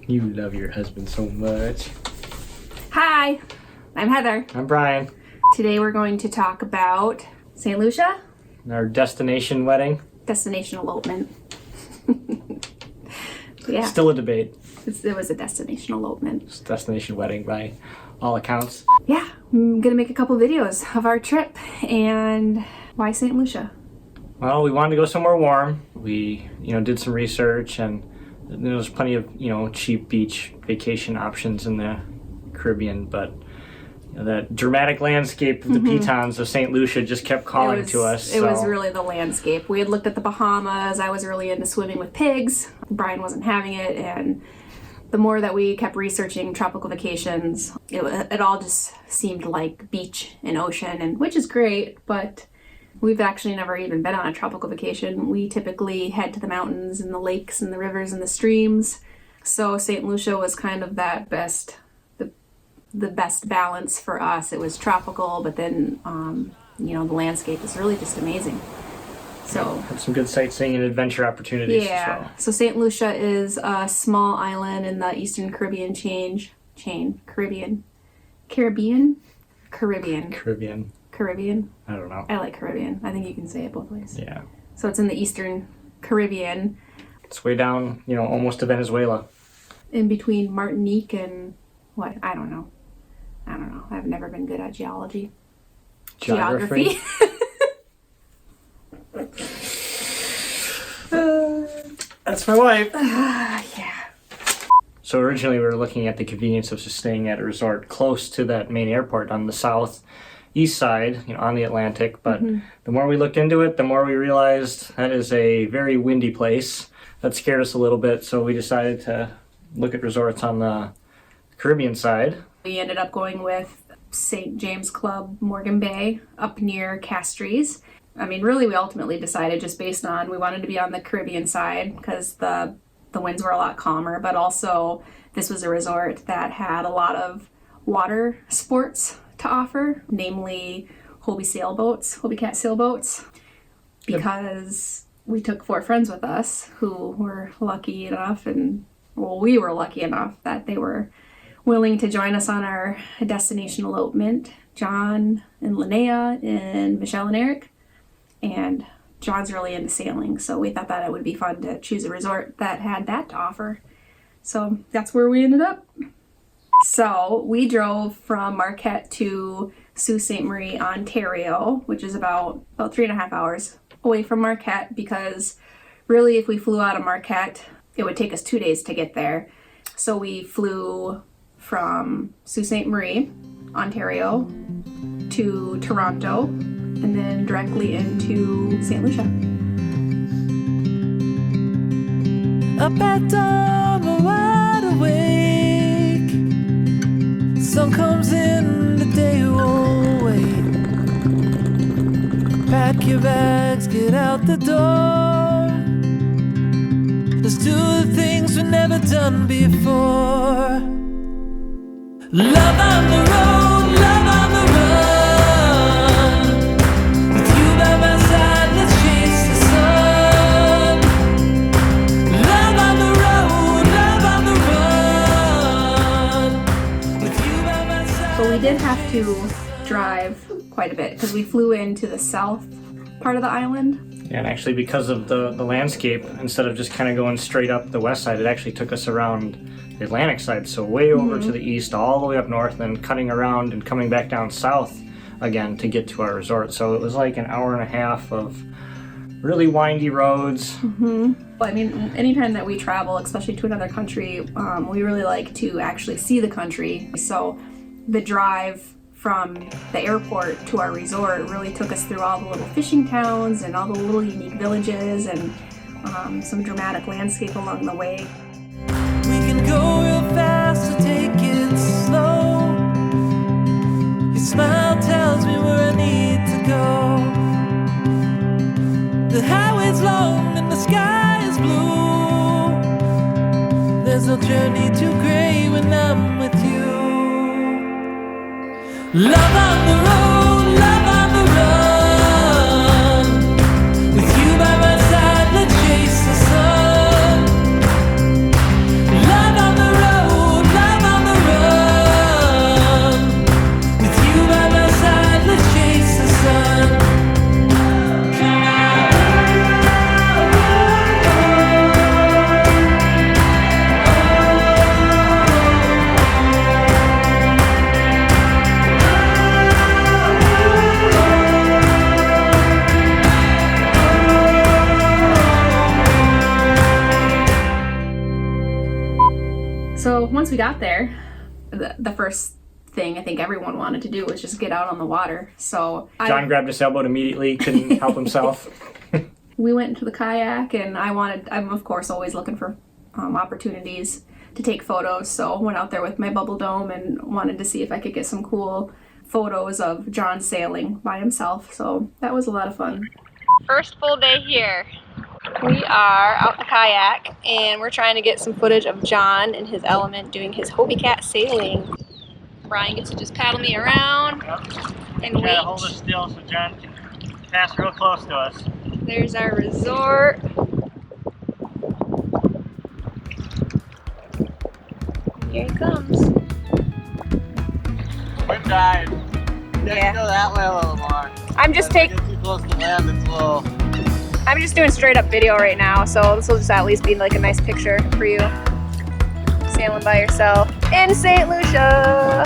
You love your husband so much. Hi, I'm Heather. I'm Brian. Today we're going to talk about St. Lucia. Our destination wedding. Destination elopement. Yeah. Still a debate. It was a destination elopement. It's a destination wedding by all accounts. Yeah, I'm gonna make a couple videos of our trip and why St. Lucia. Well, we wanted to go somewhere warm. We, did some research, and there was plenty of, cheap beach vacation options in the Caribbean, but that dramatic landscape of the Pitons of St. Lucia just kept calling to us. It was really the landscape. We had looked at the Bahamas. I was really into swimming with pigs. Brian wasn't having it, and the more that we kept researching tropical vacations, it all just seemed like beach and ocean, and which is great, but we've actually never even been on a tropical vacation. We typically head to the mountains and the lakes and the rivers and the streams. So St. Lucia was kind of that the best balance for us. It was tropical, but then the landscape is really just amazing. So had some good sightseeing and adventure opportunities as well. So St. Lucia is a small island in the Eastern Caribbean Caribbean. I don't know. I like Caribbean. I think you can say it both ways. Yeah. So it's in the Eastern Caribbean. It's way down, almost to Venezuela. In between Martinique and what? I don't know. I've never been good at geography. That's my wife. Yeah. So originally we were looking at the convenience of just staying at a resort close to that main airport on the southeast side, on the Atlantic. But the more we looked into it, the more we realized that is a very windy place. That scared us a little bit, so we decided to look at resorts on the Caribbean side. We ended up going with St. James Club, Morgan Bay, up near Castries. I mean, really, we ultimately decided just based on we wanted to be on the Caribbean side because the winds were a lot calmer, but also this was a resort that had a lot of water sports to offer, namely Hobie Cat sailboats, because we took 4 friends with us who were lucky enough, we were lucky enough that they were willing to join us on our destination elopement. John and Linnea and Michelle and Eric. And John's really into sailing, so we thought that it would be fun to choose a resort that had that to offer. So that's where we ended up. So we drove from Marquette to Sault Ste. Marie, Ontario, which is about 3.5 hours away from Marquette, because really if we flew out of Marquette, it would take us 2 days to get there. So we flew from Sault Ste. Marie, Ontario, to Toronto, and then directly into St. Lucia. Up at dawn, we're wide awake. Sun comes in, the day won't wait. Pack your bags, get out the door. Let's do the things we've never done before. Love on the road, love on the run. With you by my side, let's chase the sun. Love on the road, love on the run. With you by my side. So we did have to drive quite a bit because we flew into the south part of the island. And actually, because of the landscape, instead of just kind of going straight up the west side, it actually took us around the Atlantic side, so way over to the east, all the way up north, and then cutting around and coming back down south again to get to our resort. So it was like an hour and a half of really windy roads. I mean, anytime that we travel, especially to another country, we really like to actually see the country. So the drive from the airport to our resort really took us through all the little fishing towns and all the little unique villages and some dramatic landscape along the way. We can go real fast or take it slow. Your smile tells me where I need to go. The highway's long and the sky is blue. There's no journey too great when I'm with you. Love on the road, love on the run. With you by my side, let's chase the sun. Love on the road. So once we got there, the first thing I think everyone wanted to do was just get out on the water. So John grabbed a sailboat immediately, couldn't help himself. we went into the kayak, and I'm of course always looking for opportunities to take photos. So went out there with my bubble dome and wanted to see if I could get some cool photos of John sailing by himself. So that was a lot of fun. First full day here. We are out in the kayak, and we're trying to get some footage of John in his element doing his Hobie Cat sailing. Brian gets to just paddle me around and wait. Try to hold us still so John can pass real close to us. There's our resort. Here he comes. We're tired. Yeah. Go that way a little more. I'm just taking. Too close to land, it's low. I'm just doing straight up video right now, so this will just at least be like a nice picture for you. Sailing by yourself in St. Lucia.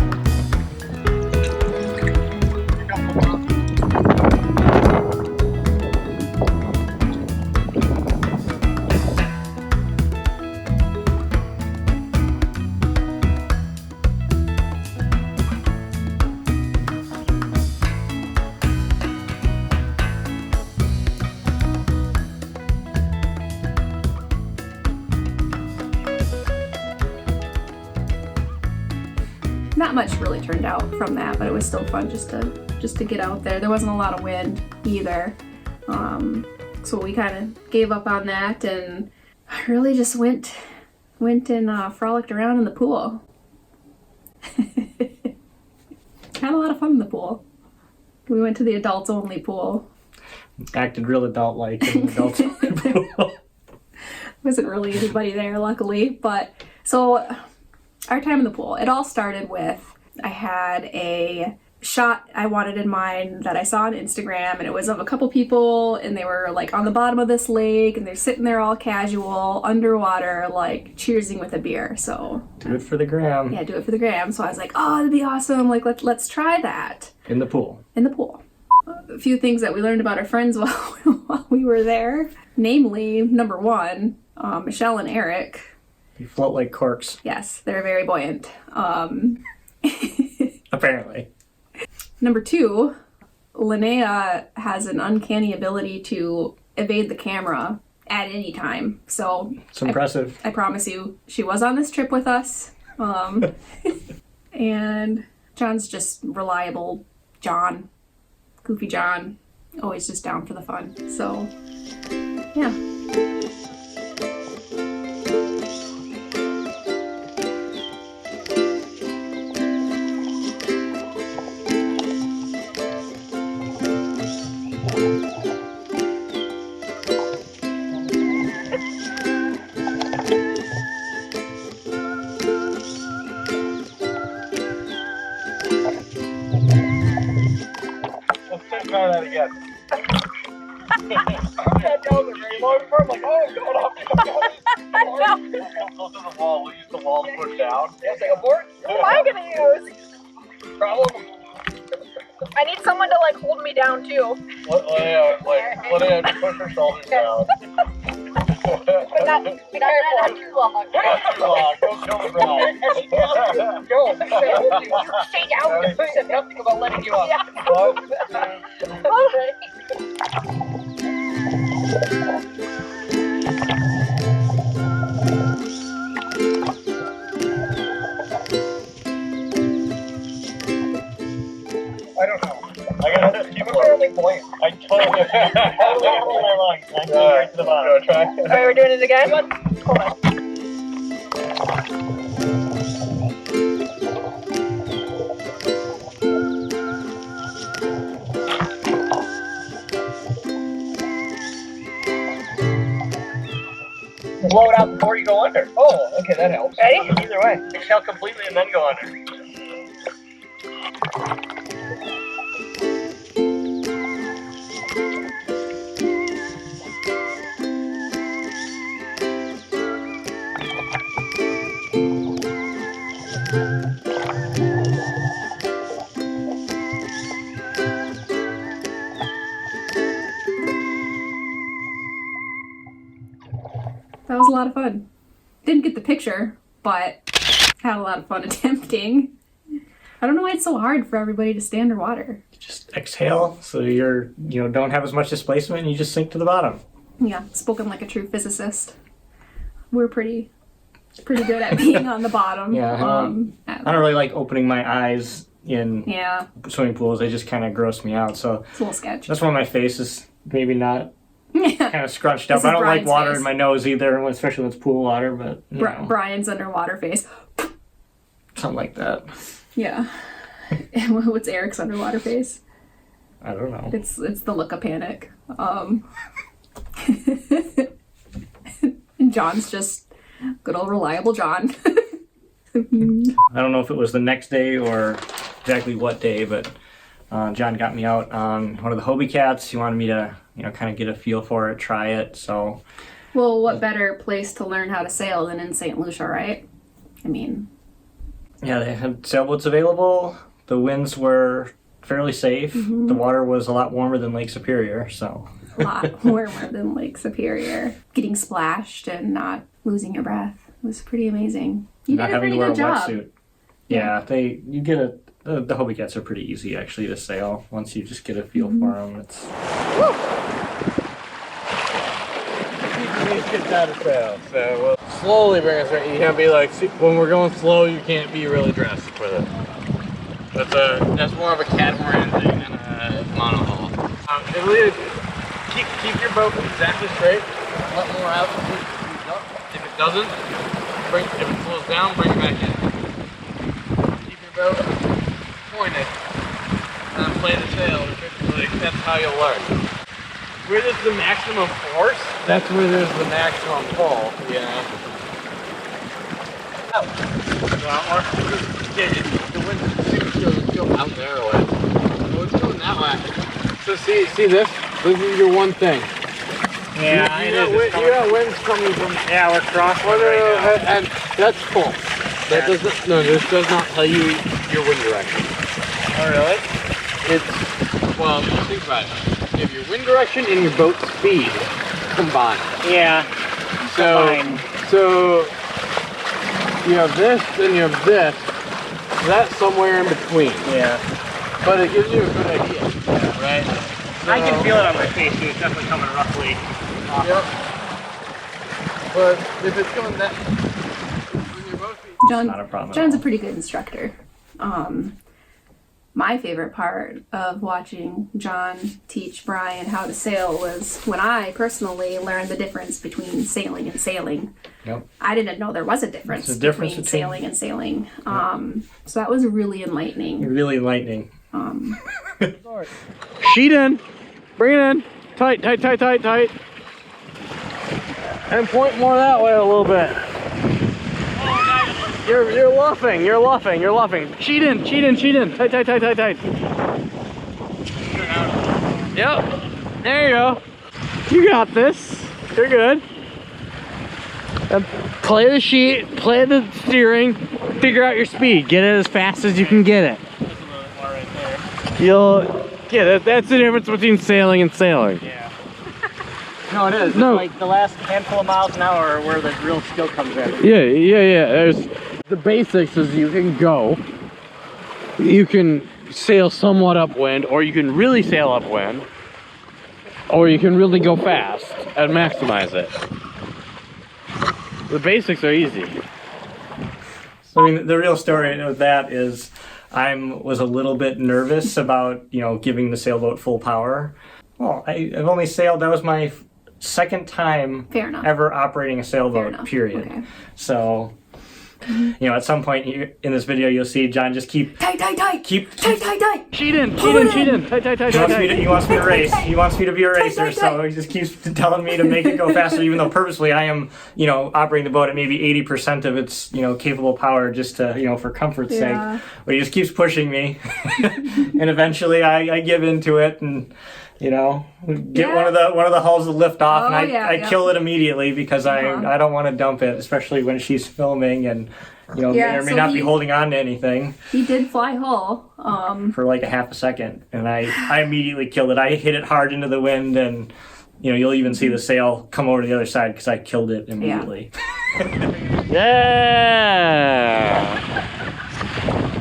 Not much really turned out from that, but it was still fun just to get out there. There wasn't a lot of wind either, so we kind of gave up on that and really just went and frolicked around in the pool. Had a lot of fun in the pool. We went to the adults only pool. Acted real adult-like in the adults only pool. Wasn't really anybody there, luckily, but so. Our time in the pool, it all started with, I had a shot I wanted in mind that I saw on Instagram, and it was of a couple people, and they were like on the bottom of this lake, and they're sitting there all casual, underwater, like cheersing with a beer. So Do it for the gram. yeah, do it for the gram. So I was like, oh, that'd be awesome. Like, let's try that. In the pool. In the pool. A few things that we learned about our friends while we were there. Namely, number one, Michelle and Eric. You float like corks. Yes, they're very buoyant. Apparently. Number two, Linnea has an uncanny ability to evade the camera at any time. So It's impressive. I promise you, she was on this trip with us. And John's just reliable John. Goofy John. Always just down for the fun. So, yeah. Let's try that again. That nose is very long. I'm like, oh, I'm going off. Close to the wall. We'll use the wall to push down. Yeah, it's like a board. What am I gonna use? Problem. I need someone to like hold me down too. Let her push her shoulders down. But not too long. Not too long. Don't kill the ground. Go. Stay down. You said nothing about letting you up. Yeah. I don't know. I gotta keep it fairly buoyant. I totally. All my lungs. I'm going right to the bottom. Try. All right, we're doing it again. Hold on. Blow it out before you go under. Oh, okay, that helps. Ready? Either way. Exhale completely and then go under. That was a lot of fun. Didn't get the picture but had a lot of fun attempting. I don't know why it's so hard for everybody to stay underwater. Just exhale so you're, don't have as much displacement and you just sink to the bottom. Yeah, spoken like a true physicist. We're pretty good at being on the bottom. Yeah, I don't really like opening my eyes in swimming pools. They just kind of gross me out. So it's a little sketchy. That's why my face is maybe not kind of scrunched up. This I don't Brian's like water face. in my nose either, especially when it's pool water. But Brian's underwater face. Something like that. Yeah. What's Eric's underwater face? I don't know. It's the look of panic. John's just good old reliable John. I don't know if it was the next day or exactly what day, but John got me out on one of the Hobie cats. He wanted me to, kind of get a feel for it, try it. So, well, what better place to learn how to sail than in St. Lucia, right? I mean, yeah, they had sailboats available. The winds were fairly safe. Mm-hmm. The water was a lot warmer than Lake Superior, so. A lot warmer than Lake Superior. Getting splashed and not losing your breath was pretty amazing. You Not did a having pretty to wear good a job. wetsuit. Yeah, the Hobie cats are pretty easy actually to sail once you just get a feel for them. It's. These kids out of sail, so we'll slowly bring us right. You can't be like, when we're going slow, you can't be really drastic with it. That's more of a catamaran thing than a monohull. Keep your boat exactly straight. Let more out. If it doesn't, if it slows down, bring it back in. Keep your boat pointed and play the sail. That's how you'll learn. Where there's the maximum force, that's where there's the maximum pull. Yeah. Oh. The wind is go out there away. Oh, it's going that way. So see this? This is your one thing. Yeah, you got winds coming from. Yeah, we're crossing right now. And that's full. That doesn't. No, this does not tell you your wind direction. Oh, really? Well, think about it. You have your wind direction and your boat speed combined. Yeah. So you have this, then you have this. That's somewhere in between. Yeah. But it gives you a good idea, right? I can feel it on my face too. It's definitely coming roughly. Yep. But if it's coming that, when your boat speed. Not a problem at John's a all. pretty good instructor. My favorite part of watching John teach Brian how to sail was when I personally learned the difference between sailing and sailing. Yep. I didn't know there was a difference, between sailing and sailing. So that was really enlightening. Really lightning. Sheet in. Bring it in. Tight, tight, tight, tight, tight. And point more that way a little bit. You're luffing, you're luffing, you're luffing. Sheet in, sheet in, sheet in. Tight, tight, tight, tight, tight. Yep. There you go. You got this. You're good. And play the sheet, play the steering, figure out your speed. Get it as fast as you can get it. That's the difference between sailing and sailing. Yeah. No, it is. No. It's like the last handful of miles an hour are where the real skill comes in. Yeah. There's the basics is you can go. You can sail somewhat upwind, or you can really sail upwind, or you can really go fast and maximize it. The basics are easy. I mean, the real story of that is I was a little bit nervous about, giving the sailboat full power. Well, I've only sailed, that was my second time Fair enough. ever operating a Fair sailboat, enough. period. Okay. So, at some point in this video, you'll see John just keep... Tight, tight, tight. Keep... Tight, tight, tight. Cheat in. Tight, tight, tight, He wants, tight. he wants me to race. He wants me to be a racer, tight, so he just keeps telling me to make it go faster, even though purposely I am, operating the boat at maybe 80% of its, capable power just to, for comfort's Yeah. sake. But he just keeps pushing me, and eventually I give into it and, get one of the hulls to lift off, and I kill it immediately because I don't want to dump it, especially when she's filming and. May or may not be holding on to anything. He did fly hull. For like a half a second, and I immediately killed it. I hit it hard into the wind, and you'll even see the sail come over to the other side because I killed it immediately. Yeah. Yeah!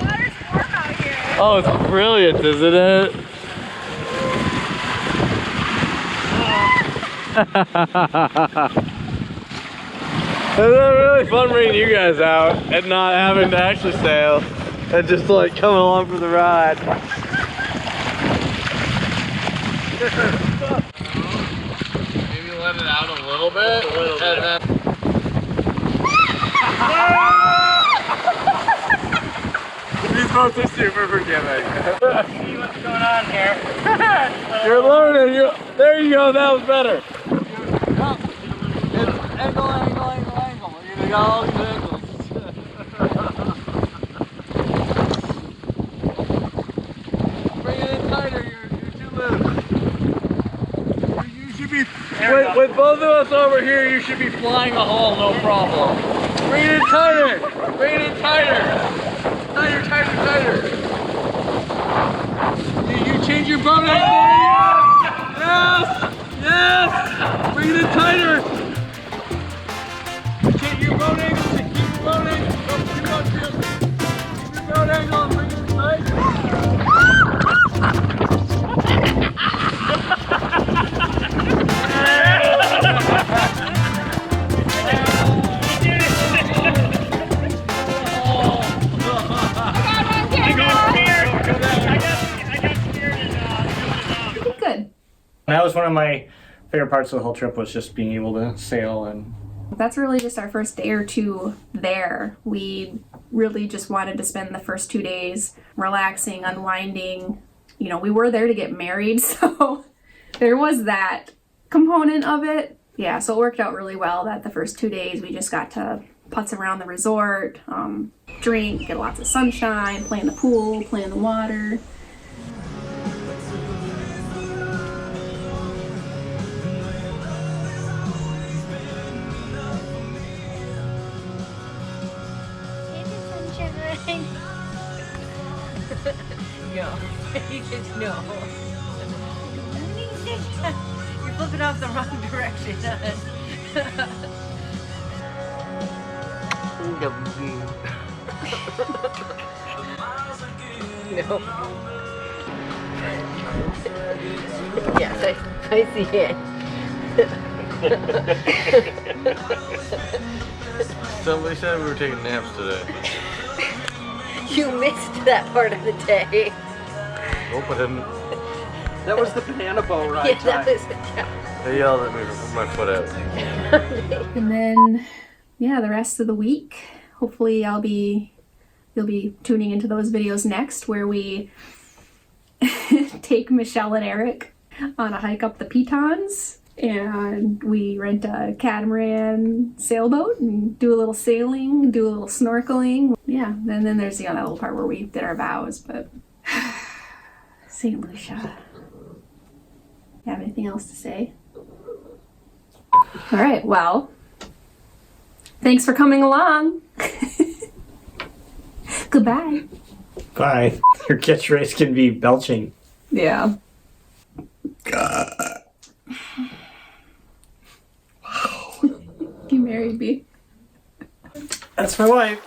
Water's warm out here. Oh, it's brilliant, isn't it? Isn't that really fun bringing you guys out and not having to actually sail and just like coming along for the ride? Maybe let it out a little bit and then... These boats are super forgiving. See what's going on here. You're learning. There you go. That was better. It's angle, angle, angle, angle. You got all these angles. Bring it in tighter. You're too loose. You should be. With both of us over here, you should be flying a hole, no problem. Bring it in tighter. Bring it in tighter. Tighter, tighter, tighter. You change your boat angle. Yes! Yes! Bring it in tighter. Change your boat angle. Keep your boat angle. Don't keep on field. Keep your boat angle and bring it in tight. Good. That was one of my favorite parts of the whole trip, was just being able to sail. And That's really just our first day or two there. We really just wanted to spend the first 2 days relaxing, unwinding. You know, we were there to get married, so there was that component of it. Yeah, so it worked out really well that the first 2 days we just got to putz around the resort, drink, get lots of sunshine, play in the pool, play in the water. No, you just know. You're flipping off the wrong direction. No. Yes, I see it. Somebody said we were taking naps today. You missed that part of the day. Nope, I didn't. That was the banana boat ride Yeah, that time. was yeah. They yelled at me to put my foot out. And then, yeah, the rest of the week, hopefully you'll be tuning into those videos next, where we take Michelle and Eric on a hike up the Pitons, and we rent a catamaran sailboat and do a little sailing, do a little snorkeling. Yeah, and then there's that little part where we did our vows. But St. Lucia. You have anything else to say? All right, well, thanks for coming along. Goodbye. bye. Your catchphrase can be belching. Yeah. You married me. That's my wife.